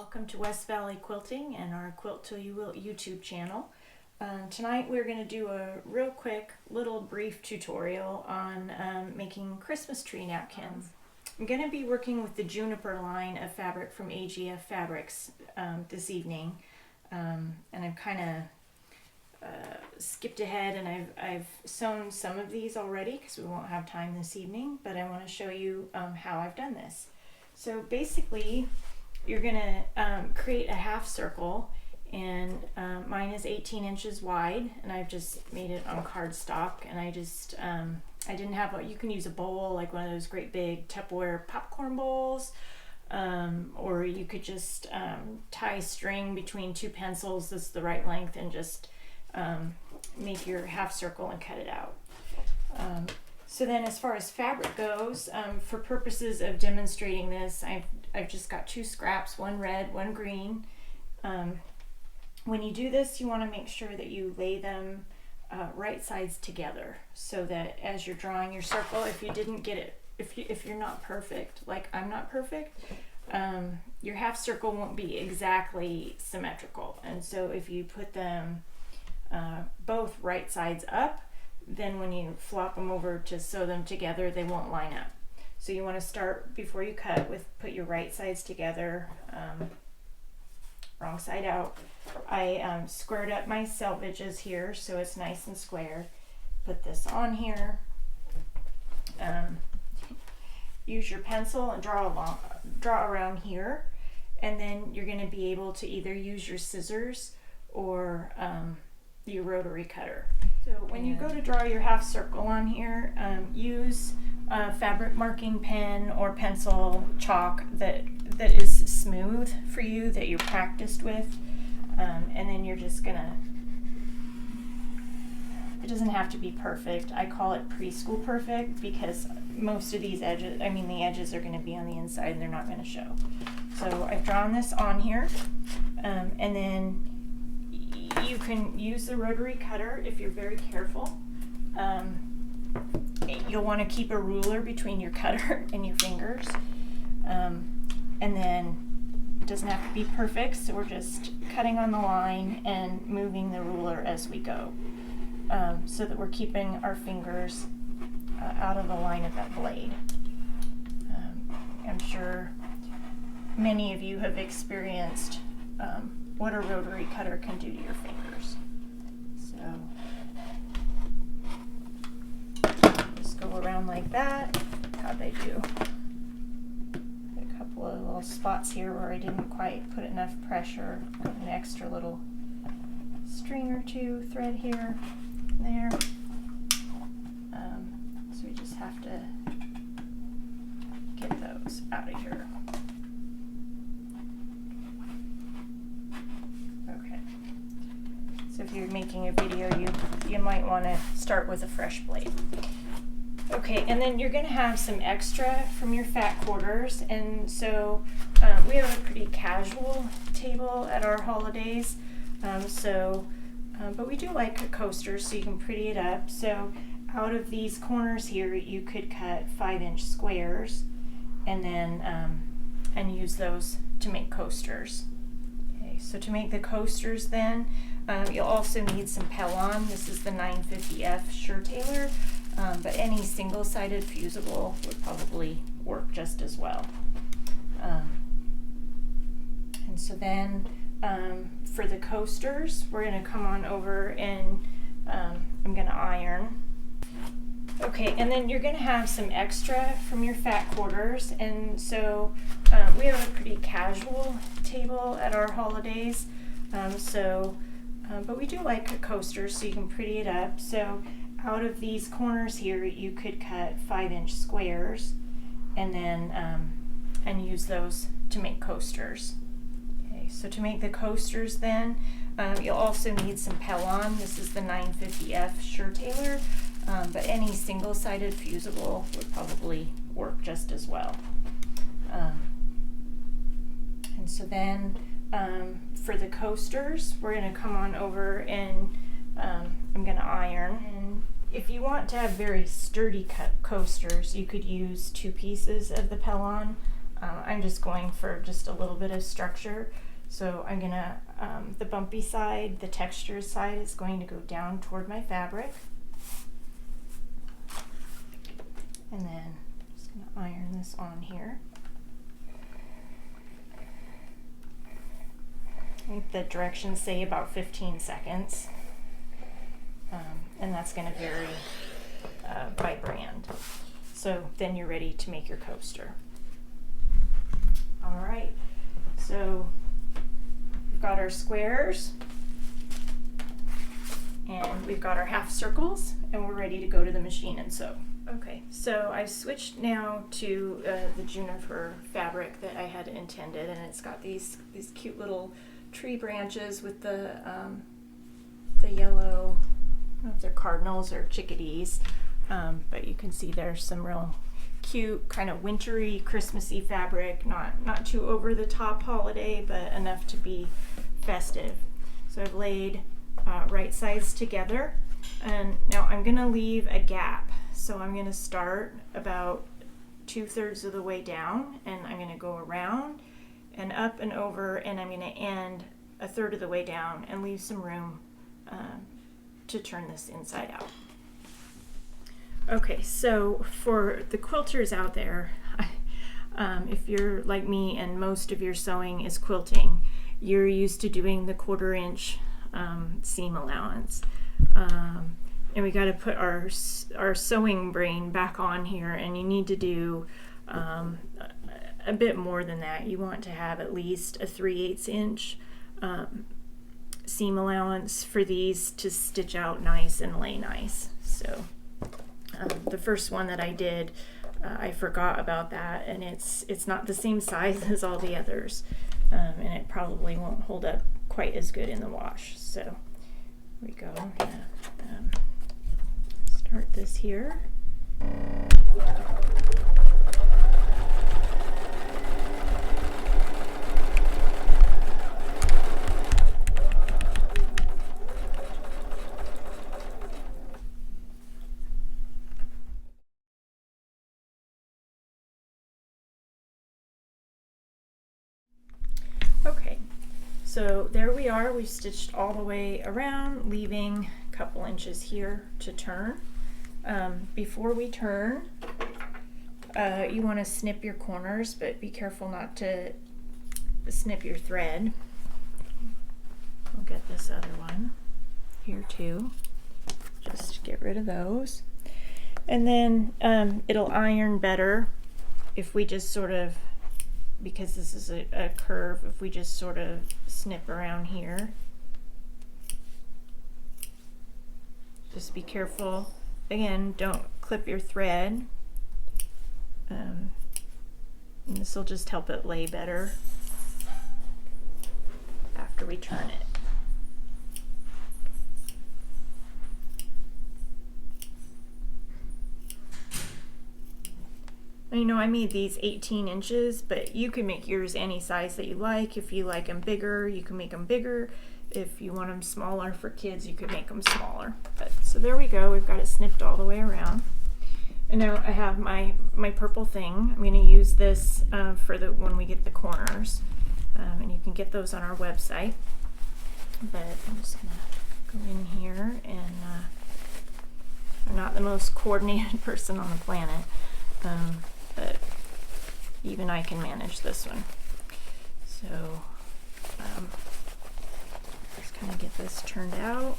Welcome to West Valley Quilting and our Quilt Till You Wilt YouTube channel. Tonight we're going to do a real quick little brief tutorial on making Christmas tree napkins. I'm going to be working with the Juniper line of fabric from AGF Fabrics this evening, and I've kind of skipped ahead and I've sewn some of these already because we won't have time this evening, but I want to show you how I've done this. So basically you're going to create a half circle, and mine is 18 inches wide, and I've just made it on cardstock, and I didn't have you can use a bowl, like one of those great big Tupperware popcorn bowls, or you could just tie string between two pencils that's the right length and just make your half circle and cut it out. So then as far as fabric goes, for purposes of demonstrating this, I've just got two scraps, one red, one green. When you do this, you want to make sure that you lay them right sides together, so that as you're drawing your circle, if you didn't get it, if you're not perfect, like I'm not perfect, your half circle won't be exactly symmetrical. And so if you put them both right sides up, then when you flop them over to sew them together, they won't line up. So you want to start, before you cut, with put your right sides together, wrong side out. I squared up my selvages here so it's nice and square. Put this on here. Use your pencil and draw around here, and then you're going to be able to either use your scissors or your rotary cutter. So when you go to draw your half circle on here, use a fabric marking pen or pencil chalk that is smooth for you, that you're practiced with, and then you're just gonna, it doesn't have to be perfect. I call it preschool perfect because most of these edges, the edges are going to be on the inside and they're not going to show. So I've drawn this on here, and then you can use the rotary cutter if you're very careful. You'll want to keep a ruler between your cutter and your fingers, and then it doesn't have to be perfect, so we're just cutting on the line and moving the ruler as we go, so that we're keeping our fingers out of the line of that blade. I'm sure many of you have experienced what a rotary cutter can do to your fingers. So just go around like that. How'd I do? A couple of little spots here where I didn't quite put enough pressure. Put an extra little string or two, thread here, there. So we just have to get those out of here. So if you're making a video, you might want to start with a fresh blade. Okay, and then you're going to have some extra from your fat quarters, and so we have a pretty casual table at our holidays, but we do like coasters so you can pretty it up. So out of these corners here, you could cut 5-inch squares, and then and use those to make coasters. Okay, so to make the coasters, then you'll also need some Pellon. This is the 950F SureTailor, but any single-sided fusible would probably work just as well. And so then for the coasters, we're going to come on over and I'm going to iron. Okay, and then you're going to have some extra from your fat quarters, and so we have a pretty casual table at our holidays, but we do like coasters so you can pretty it up. So out of these corners here, you could cut 5-inch squares, and then and use those to make coasters. Okay, so to make the coasters, then you'll also need some Pellon. This is the 950F SureTailor, but any single-sided fusible would probably work just as well. And so then for the coasters, we're going to come on over and I'm going to iron. And if you want to have very sturdy coasters, you could use 2 pieces of the Pellon, I'm just going for just a little bit of structure. So I'm gonna, the bumpy side, the texture side is going to go down toward my fabric. And then I'm just gonna iron this on here. I think the directions say about 15 seconds. And that's gonna vary by brand. So then you're ready to make your coaster. All right, so we've got our squares and we've got our half circles, and we're ready to go to the machine and sew. Okay, so I've switched now to the juniper fabric that I had intended, and it's got these cute little tree branches with the yellow, I don't know if they're cardinals or chickadees, but you can see there's some real cute kind of wintry, Christmassy fabric, not too over the top holiday, but enough to be festive. So I've laid right sides together, and now I'm gonna leave a gap. So I'm gonna start about 2/3 of the way down, and I'm gonna go around and up and over, and I'm gonna end 1/3 of the way down and leave some room to turn this inside out. Okay, so for the quilters out there, if you're like me and most of your sewing is quilting, you're used to doing the 1/4 inch seam allowance. And we got to put our sewing brain back on here, and you need to do a bit more than that. You want to have at least a 3/8 inch seam allowance for these to stitch out nice and lay nice. So the first one that I did, I forgot about that, and it's not the same size as all the others, and it probably won't hold up quite as good in the wash. So here we go. I'm gonna start this here. Okay, so there we are. We've stitched all the way around, leaving a couple inches here to turn. Before we turn, you want to snip your corners, but be careful not to snip your thread. I'll get this other one here too. Just get rid of those. And then it'll iron better if we just sort of, because this is a curve, if we just sort of snip around here. Just be careful. Again, don't clip your thread. And this will just help it lay better after we turn it. You know, I made these 18 inches, but you can make yours any size that you like. If you like them bigger, you can make them bigger. If you want them smaller for kids, you could make them smaller. But so there we go. We've got it snipped all the way around. And now I have my purple thing. I'm going to use this for when we get the corners. And you can get those on our website. But I'm just going to go in here, and I'm not the most coordinated person on the planet. But even I can manage this one. So just kind of get this turned out.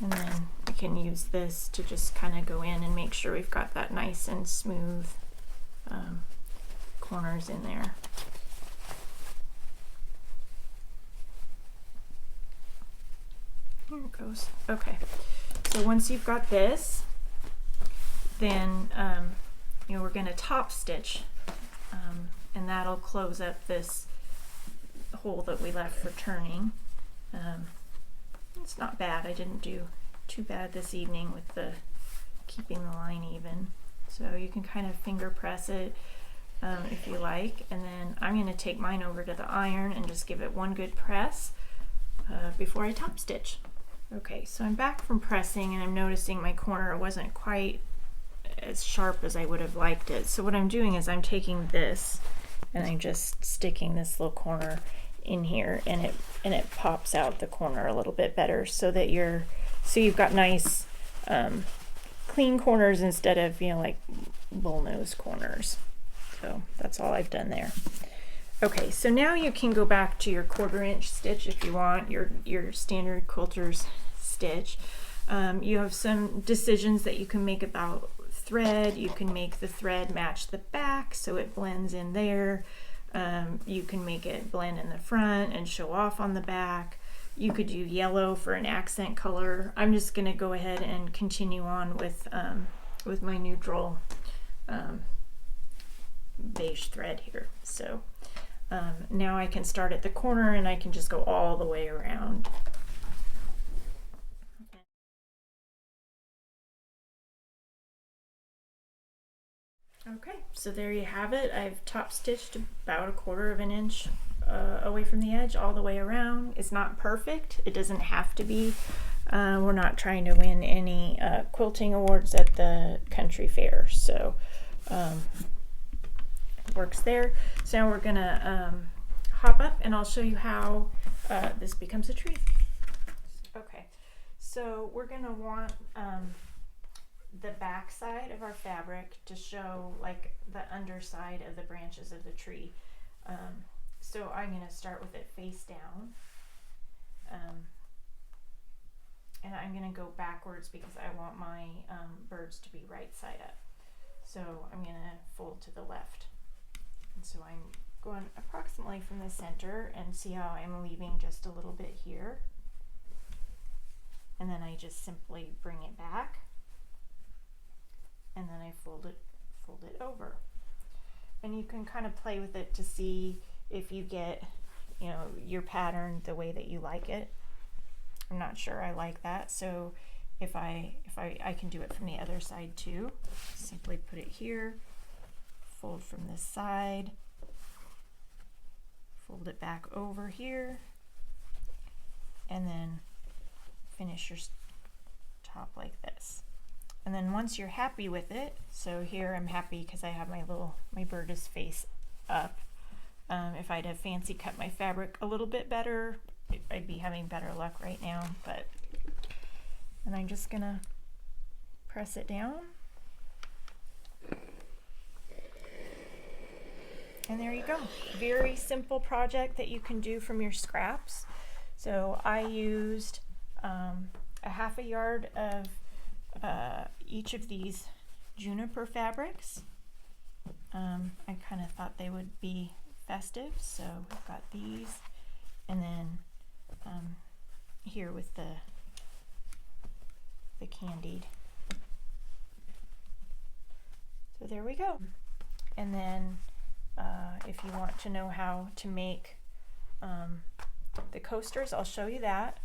And then we can use this to just kind of go in and make sure we've got that nice and smooth corners in there. Here it goes. Okay, so once you've got this, then you know, we're going to top stitch, and that'll close up this hole that we left for turning. It's not bad. I didn't do too bad this evening with the keeping the line even. So you can kind of finger press it if you like, and then I'm going to take mine over to the iron and just give it one good press before I top stitch. Okay, so I'm back from pressing and I'm noticing my corner wasn't quite as sharp as I would have liked it. So what I'm doing is I'm taking this and I'm just sticking this little corner in here, and it pops out the corner a little bit better so that you've got nice clean corners instead of, you know, like bullnose corners. So that's all I've done there. Okay, so now you can go back to your 1/4 inch stitch if you want, your standard quilter's stitch. You have some decisions that you can make about thread. You can make the thread match the back so it blends in there. You can make it blend in the front and show off on the back. You could do yellow for an accent color. I'm just going to go ahead and continue on with my neutral beige thread here. So now I can start at the corner and I can just go all the way around. Okay, so there you have it. I've top stitched about 1/4 inch away from the edge all the way around. It's not perfect. It doesn't have to be. We're not trying to win any quilting awards at the country fair, so it works there. So now we're gonna hop up and I'll show you how this becomes a tree. Okay, so we're gonna want the back side of our fabric to show like the underside of the branches of the tree. So I'm going to start with it face down, and I'm going to go backwards because I want my birds to be right side up. So I'm going to fold to the left, and so I'm going approximately from the center, and see how I'm leaving just a little bit here, and then I just simply bring it back, and then I fold it over. And you can kind of play with it to see if you get, you know, your pattern the way that you like it. I'm not sure I like that, so if I can do it from the other side too. Simply put it here, fold from this side, fold it back over here, and then finish your top like this. And then once you're happy with it, so here I'm happy because I have my bird is face up. If I'd have fancy cut my fabric a little bit better, I'd be having better luck right now. And I'm just gonna press it down. And there you go. Very simple project that you can do from your scraps. So I used a 1/2 yard of each of these juniper fabrics. I kind of thought they would be festive, so I've got these, and then here with the candied. So there we go. And then if you want to know how to make the coasters, I'll show you that.